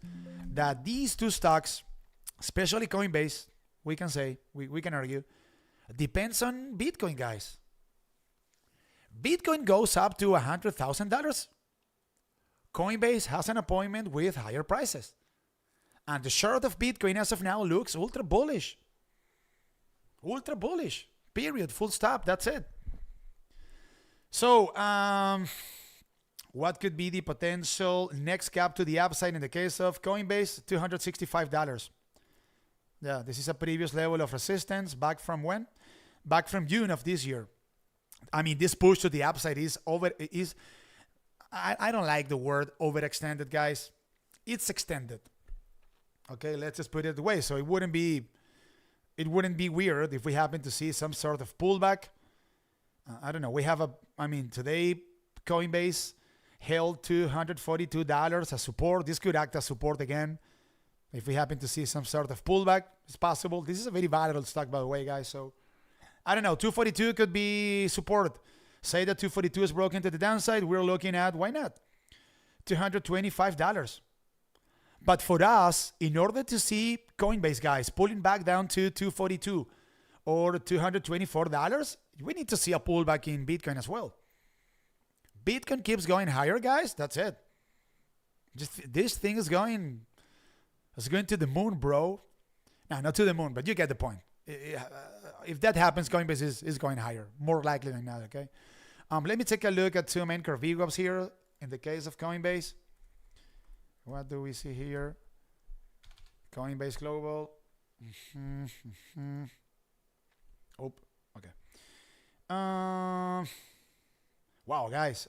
That these two stocks, especially Coinbase, we can say, we can argue, depends on Bitcoin, guys. Bitcoin goes up to $100,000. Coinbase has an appointment with higher prices. And the chart of Bitcoin as of now looks ultra bullish. Ultra bullish. Period. Full stop. That's it. So, what could be the potential next cap to the upside in the case of Coinbase? $265. Yeah, this is a previous level of resistance back from when? Back from June of this year. I mean, this push to the upside I don't like the word overextended, guys. It's extended. Okay, let's just put it away. So it wouldn't be weird if we happen to see some sort of pullback. I don't know. Today Coinbase held $242 as support. This could act as support again. If we happen to see some sort of pullback, it's possible. This is a very volatile stock, by the way, guys. So I don't know. 242 could be support. Say that 242 is broken to the downside. We're looking at, why not? $225. But for us, in order to see Coinbase, guys, pulling back down to 242 or $224, we need to see a pullback in Bitcoin as well. Bitcoin keeps going higher, guys. That's it. This thing is going to the moon, bro. No, not to the moon, but you get the point. If that happens, Coinbase is going higher, more likely than not, okay? Let me take a look at two main curve VWAPs here in the case of Coinbase. What do we see here? Coinbase Global. Oh, okay. Wow, guys.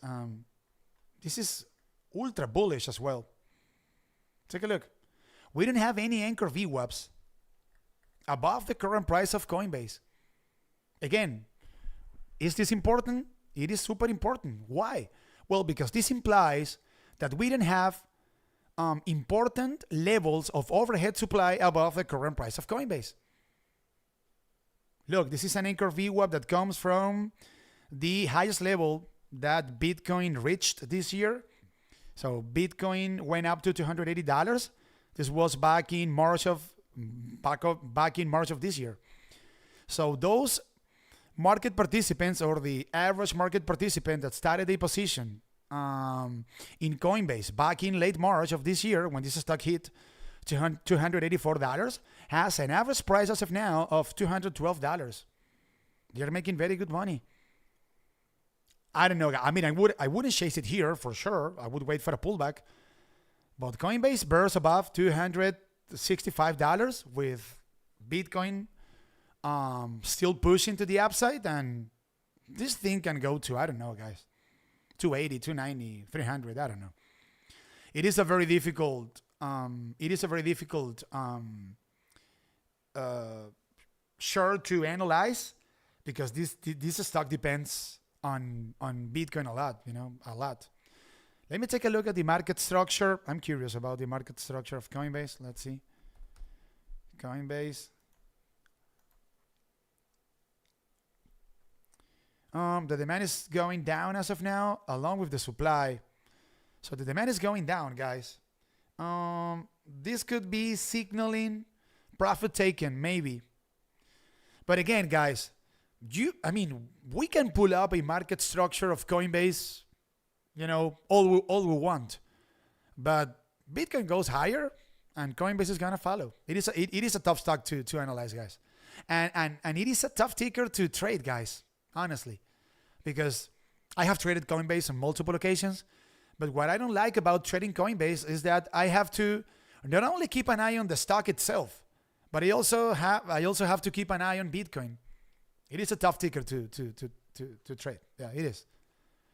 This is ultra bullish as well. Take a look. We don't have any anchor VWAPs above the current price of Coinbase. Again, is this important? It is super important. Why? Well, because this implies that we don't have important levels of overhead supply above the current price of Coinbase. Look, this is an anchor VWAP that comes from the highest level that Bitcoin reached this year. So Bitcoin went up to $280. This was back in March of this year. So those market participants, or the average market participant that started a position in Coinbase back in late March of this year, when this stock hit $284, has an average price as of now of $212. They're making very good money. I don't know. I mean, I wouldn't chase it here for sure. I would wait for a pullback. But Coinbase burst above $265 with Bitcoin still pushing to the upside, and this thing can go to, I don't know, guys, 280, 290, 300, I don't know. It is a very difficult share to analyze, because this stock depends on Bitcoin a lot, a lot. Let me take a look at the market structure. I'm curious about the market structure of Coinbase. Let's see. Coinbase. The demand is going down as of now, along with the supply. So the demand is going down, guys. This could be signaling profit taken, maybe. But again, guys, we can pull up a market structure of Coinbase, all we want. But Bitcoin goes higher, and Coinbase is gonna follow. It is a tough stock to analyze, guys, and it is a tough ticker to trade, guys. Honestly, because I have traded Coinbase on multiple occasions, but what I don't like about trading Coinbase is that I have to not only keep an eye on the stock itself, but I also have to keep an eye on Bitcoin. It is a tough ticker to trade. Yeah, it is,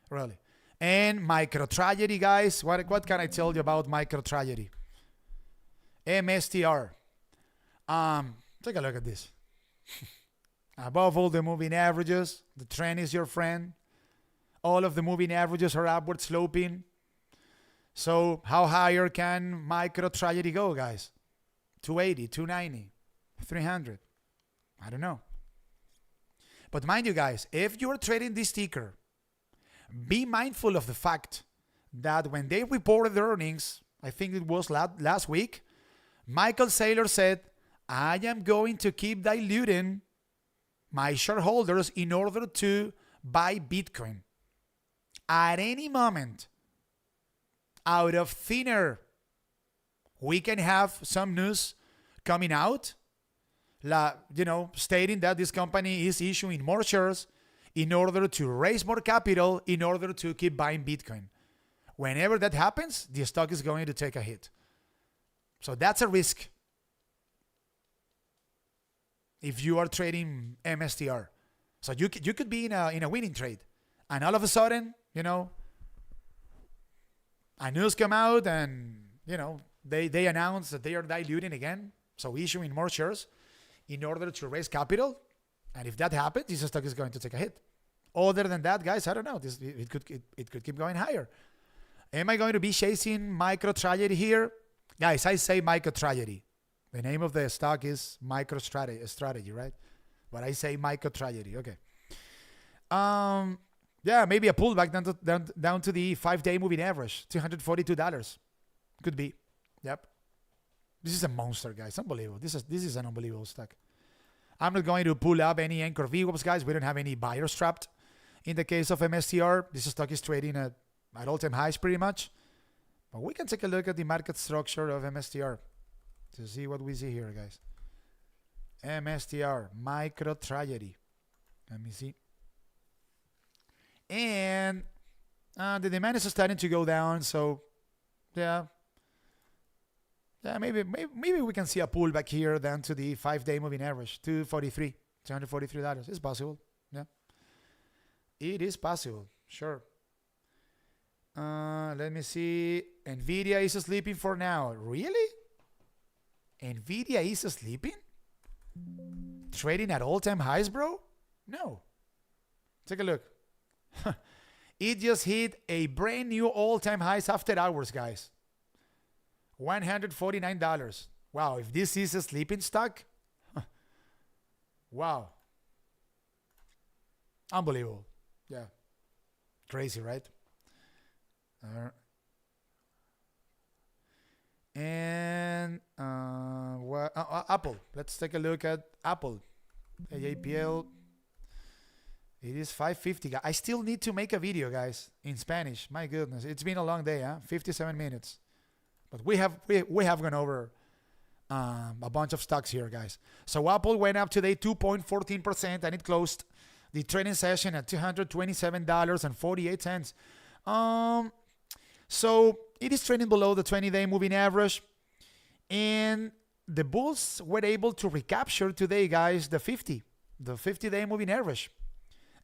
really. And MicroTrajeedy, guys. What can I tell you about MicroTrajeedy? MSTR. Take a look at this. Above all the moving averages, the trend is your friend. All of the moving averages are upward sloping. So how higher can MicroTrajeedy go, guys? 280, 290, 300. I don't know. But mind you, guys, if you're trading this ticker, be mindful of the fact that when they reported earnings, I think it was last week, Michael Saylor said, I am going to keep diluting my shareholders in order to buy Bitcoin. At any moment, out of thin air, we can have some news coming out, stating that this company is issuing more shares in order to raise more capital in order to keep buying Bitcoin. Whenever that happens, the stock is going to take a hit. So that's a risk. if you are trading MSTR. So you could be in a winning trade, and all of a sudden, you know, a news come out, and you know they announce that they are diluting again, so issuing more shares in order to raise capital. And if that happens, this stock is going to take a hit. Other than that, guys, I don't know. It could keep going higher. Am I going to be chasing micro tragedy here? Guys, I say micro tragedy. The name of the stock is micro strategy, right? But I say micro tragedy. Okay. Yeah, maybe a pullback down to the 5-day moving average, $242. Could be. Yep. This is a monster, guys. Unbelievable. This is an unbelievable stock. I'm not going to pull up any anchor VWAPs, guys. We don't have any buyers trapped. In the case of MSTR, this stock is trading at all-time highs pretty much. But we can take a look at the market structure of MSTR to see what we see here, guys. MSTR, micro tragedy. Let me see. And the demand is starting to go down, so yeah, maybe we can see a pullback here down to the 5-day moving average, $243. It's possible. Yeah, it is possible. Sure. Let me see. Nvda is sleeping for now. Really? Nvda is sleeping? Trading at all-time highs, bro? No. Take a look. It just hit a brand new all-time highs after hours, guys. $149. Wow, if this is a sleeping stock, wow. Unbelievable. Yeah. Crazy, right? And Apple. Let's take a look at Apple. APL. It is 5:50. I still need to make a video, guys, in Spanish. My goodness, it's been a long day, huh? 57 minutes. But we have gone over a bunch of stocks here, guys. So Apple went up today 2.14%, and it closed the trading session at $227.48. So it is trading below the 20-day moving average, and the bulls were able to recapture today, guys, the 50-day moving average.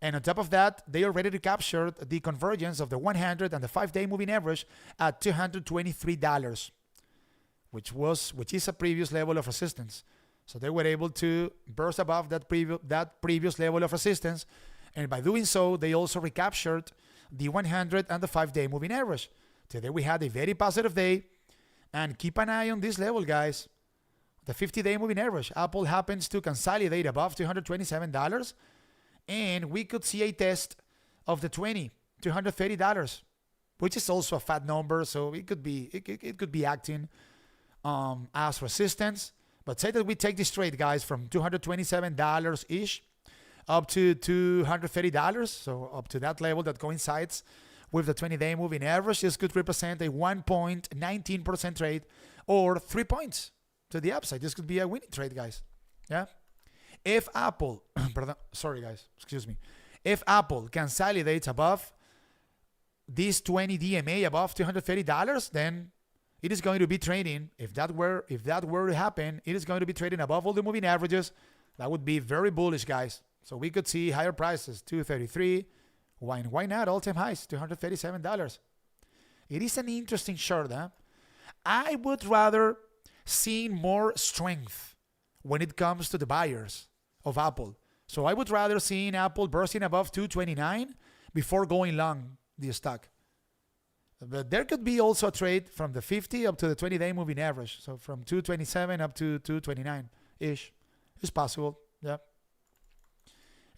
And on top of that, they already recaptured the convergence of the 100 and the 5-day moving average at $223, which is a previous level of resistance. So they were able to burst above that previous level of resistance, and by doing so, they also recaptured the 100 and the 5-day moving average. Today we had a very positive day, and keep an eye on this level, guys. The 50-day moving average. Apple happens to consolidate above $227. And we could see a test of the $230, which is also a fat number, so it could be acting as resistance. But say that we take this trade, guys, from $227 ish up to $230, so up to that level that coincides with the 20-day moving average. This could represent a 1.19% trade, or 3 points to the upside. This could be a winning trade, guys. Yeah. If Apple, if Apple consolidates above this 20 DMA above $230, then it is going to be trading. If that were to happen, it is going to be trading above all the moving averages. That would be very bullish, guys. So we could see higher prices, $233. Why not all-time highs, $237? It is an interesting chart, huh? I would rather see more strength when it comes to the buyers of Apple. So I would rather see Apple bursting above 229 before going long the stock. But there could be also a trade from the 50 up to the 20-day moving average. So from 227 up to 229-ish. It's possible. Yeah.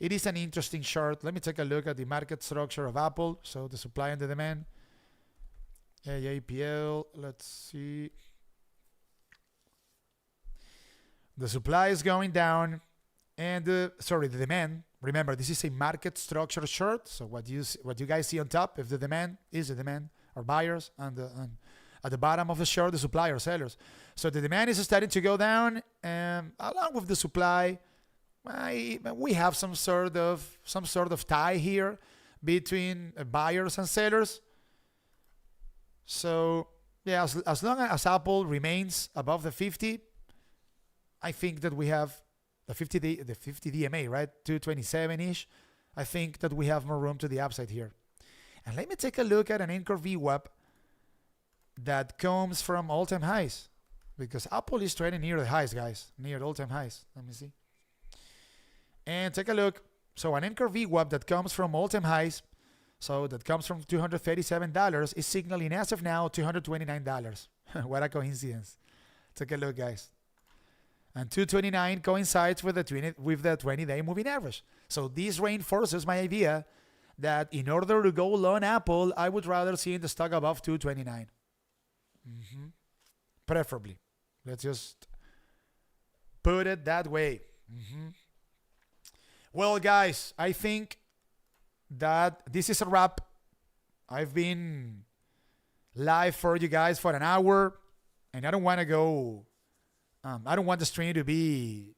It is an interesting chart. Let me take a look at the market structure of Apple. So the supply and the demand. APL. Let's see. The supply is going down. And the demand, remember, this is a market structure chart. So what you guys see on top, if the demand is the demand, or buyers, and at the bottom of the chart, the supply or sellers. So the demand is starting to go down, and along with the supply, we have some sort of tie here between buyers and sellers. So yeah, as long as Apple remains above the 50, I think that we have the 50 DMA, right? 227-ish. I think that we have more room to the upside here. And let me take a look at an anchor VWAP that comes from all-time highs, because Apple is trading near the highs, guys, near all-time highs. Let me see. And take a look. So an anchor VWAP that comes from all-time highs, so that comes from $237, is signaling as of now $229. What a coincidence. Take a look, guys. And 229 coincides with the 20-day moving average. So this reinforces my idea that in order to go long Apple, I would rather see the stock above 229. Preferably. Let's just put it that way. Well, guys, I think that this is a wrap. I've been live for you guys for an hour, and I don't want to go. I don't want the stream to be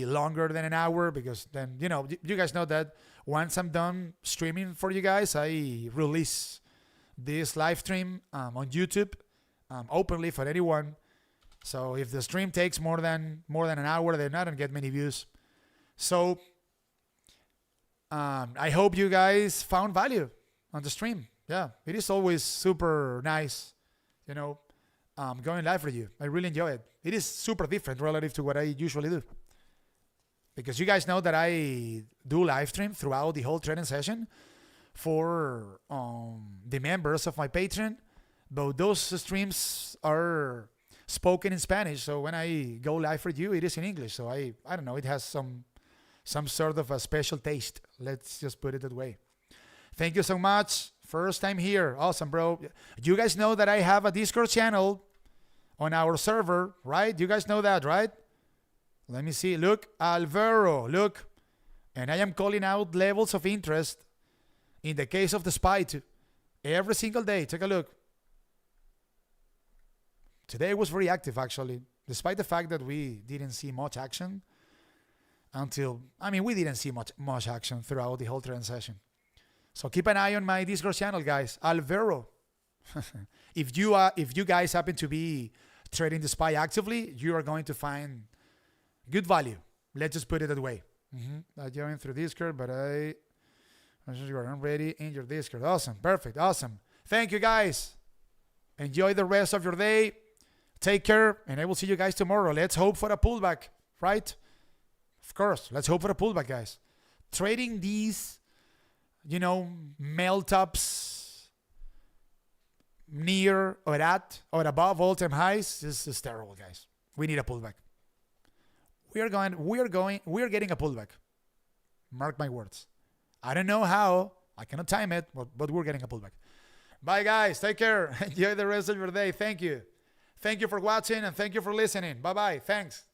longer than an hour, because then, you know, you guys know that once I'm done streaming for you guys, I release this live stream on YouTube openly for anyone. So if the stream takes more than an hour, then I don't get many views. So I hope you guys found value on the stream. Yeah, it is always super nice, you know, going live for you. I really enjoy it. It is super different relative to what I usually do, because you guys know that I do live stream throughout the whole training session for the members of my Patreon, but those streams are spoken in Spanish. So when I go live for you, it is in English. So I don't know, it has some sort of a special taste. Let's just put it that way. Thank you so much. First time here. Awesome, bro. You guys know that I have a Discord channel on our server, right? You guys know that, right? Let me see. Look, Alvaro, look. And I am calling out levels of interest in the case of the SPY too. Every single day. Take a look. Today was very active, actually, despite the fact that we didn't see much action we didn't see much action throughout the whole trend session. So keep an eye on my Discord channel, guys. Alvaro. If you guys happen to be trading the SPY actively, you are going to find good value. Let's just put it that way. I joined through Discord, but you are already in your Discord. Awesome. Perfect. Awesome. Thank you, guys. Enjoy the rest of your day. Take care, and I will see you guys tomorrow. Let's hope for a pullback, right? Of course. Let's hope for a pullback, guys. Trading these, melt-ups near or at or above all-time highs is terrible, guys. We need a pullback. We are getting a pullback. Mark my words. I don't know how. I cannot time it, but we're getting a pullback. Bye, guys. Take care. Enjoy the rest of your day. Thank you. Thank you for watching, and thank you for listening. Bye-bye. Thanks.